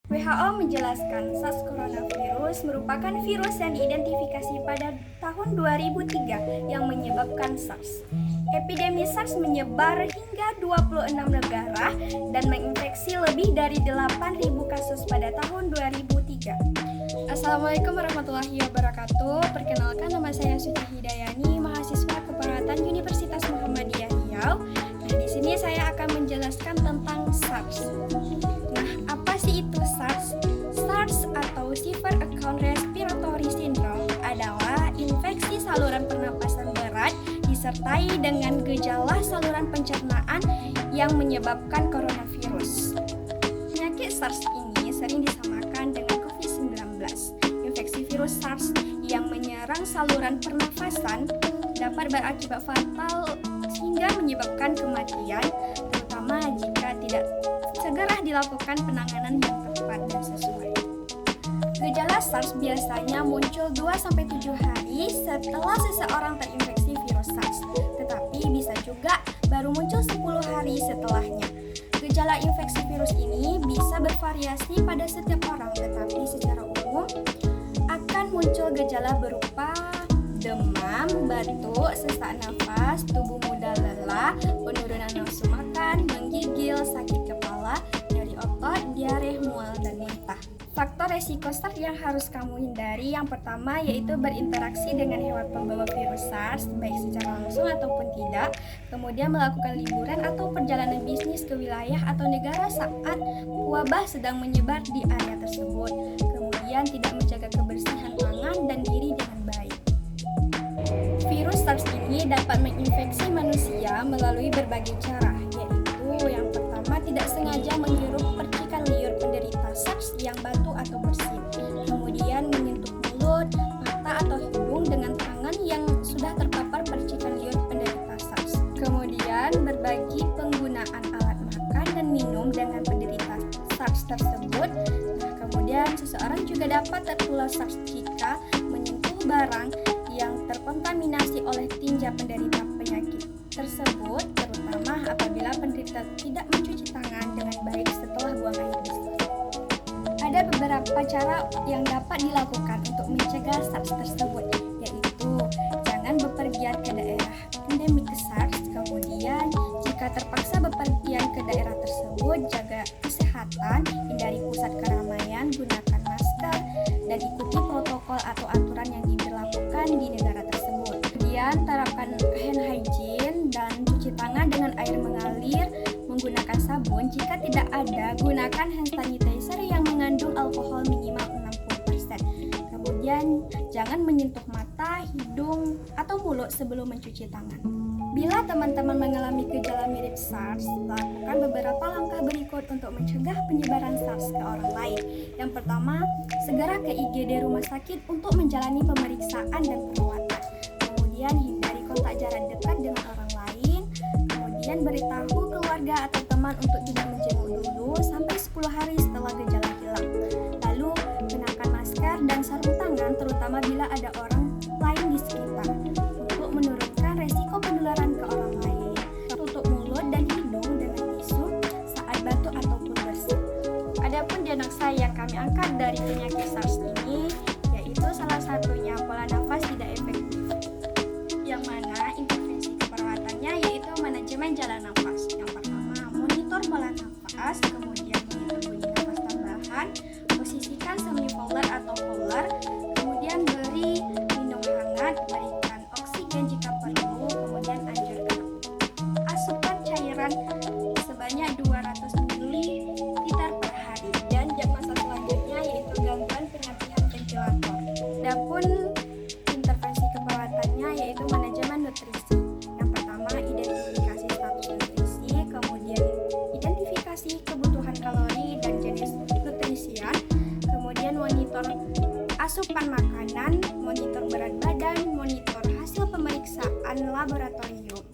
WHO menjelaskan SARS coronavirus merupakan virus yang diidentifikasi pada tahun 2003 yang menyebabkan SARS. Epidemi SARS menyebar hingga 26 negara dan menginfeksi lebih dari 8.000 kasus pada tahun 2003. Assalamualaikum warahmatullahi wabarakatuh. Perkenalkan, nama saya Suci Hidayani, mahasiswa keperawatan Universitas Muhammadiyah Riau. Nah, di sini saya akan menjelaskan tentang SARS. Nah, apa sih itu SARS? SARS atau Severe Acute Respiratory Syndrome adalah infeksi saluran pernapasan berat disertai dengan gejala saluran pencernaan yang menyebabkan coronavirus. Penyakit SARS ini sering disamakan dengan COVID-19. Infeksi virus SARS yang menyerang saluran pernafasan dapat berakibat fatal hingga menyebabkan kematian, terutama jika tidak segera dilakukan penanganan yang tepat dan sesuai. Gejala SARS biasanya muncul 2-7 hari setelah seseorang terinfeksi virus SARS, tetapi bisa juga baru muncul 10 hari setelahnya. Gejala infeksi virus ini bisa bervariasi pada setiap orang, tetapi secara umum akan muncul gejala berupa demam, batuk, sesak nafas, tubuh mudah lelah, penurunan nafsu makan, menggigil, sakit kepala, nyeri otot, diare, mual, dan muntah. Faktor resiko SARS yang harus kamu hindari yang pertama yaitu berinteraksi dengan hewan pembawa virus SARS baik secara langsung ataupun tidak, kemudian melakukan liburan atau perjalanan bisnis ke wilayah atau negara saat wabah sedang menyebar di area tersebut, kemudian tidak menjaga kebersihan tangan dan diri dengan baik. Virus SARS ini dapat menginfeksi manusia melalui berbagai cara, yaitu yang pertama tidak sengaja menghirup percikan liur penderita SARS yang batu atau bersin, kemudian menyentuh mulut, mata atau hidung dengan tangan yang sudah terpapar percikan liur penderita SARS, kemudian berbagi penggunaan alat makan dan minum dengan penderita SARS tersebut. Nah, kemudian seseorang juga dapat tertular SARS jika menyentuh barang yang terkontaminasi oleh tinja penderita penyakit tersebut, terutama apabila penderita tidak mencuci tangan dengan baik setelah buang air besar. Ada beberapa cara yang dapat dilakukan untuk mencegah SARS tersebut, yaitu jangan bepergian ke daerah endemik SARS, kemudian jika terpaksa bepergian ke daerah tersebut, jaga kesehatan, hindari pusat keramaian, gunakan masker, dan ikuti protokol atau aturan yang diberlakukan di negara tersebut. Kemudian terapkan hand hygiene dan cuci tangan dengan air mengalir menggunakan sabun. Jika tidak ada, gunakan hand sanitizer yang mengandung alkohol minimal 60%. Kemudian jangan menyentuh mata, hidung, atau mulut sebelum mencuci tangan. Bila teman-teman mengalami gejala mirip SARS, lakukan beberapa langkah berikut untuk mencegah penyebaran SARS ke orang lain. Yang pertama, segera ke IGD rumah sakit untuk menjalani pemeriksaan dan perawatan. Kemudian hindari kontak jarak dekat dengan orang lain. Kemudian beritahu keluarga atau teman untuk tidak menjenguk dulu sampai 10 hari setelah gejala hilang. Lalu kenakan masker dan sarung tangan terutama bila ada orang lain di sekitar untuk menurunkan resiko penularan ke orang lain. Tutup mulut dan hidung dengan tisu saat batuk ataupun bersin. Adapun diagnosa yang kami angkat dari penyakit SARS ini yaitu salah satunya pola nafas tidak efektif, yang mana intervensi keperawatannya yaitu manajemen jalan nafas. Yang pertama, monitor pola nafas, kemudian monitor bunyi nafas tambahan, posisikan semi-fowler atau fowler, kemudian beri minum hangat, berikan oksigen jika perlu, kemudian anjurkan asupan cairan sebanyak 200 ml per hari. Dan diagnosa selanjutnya yaitu gangguan penyampaian ventilator. Adapun intervensi keperawatannya yaitu manajemen nutrisi. Yang pertama, identifikasi status nutrisi, kemudian identifikasi kebutuhan kalori dan jenis nutrisian, kemudian monitor asupan makanan, monitor berat badan, monitor hasil pemeriksaan laboratorium.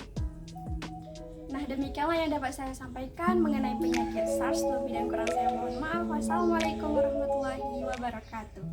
Nah, demikianlah yang dapat saya sampaikan mengenai penyakit SARS. Lebih dan kurang saya mohon maaf. Wassalamualaikum warahmatullahi wabarakatuh.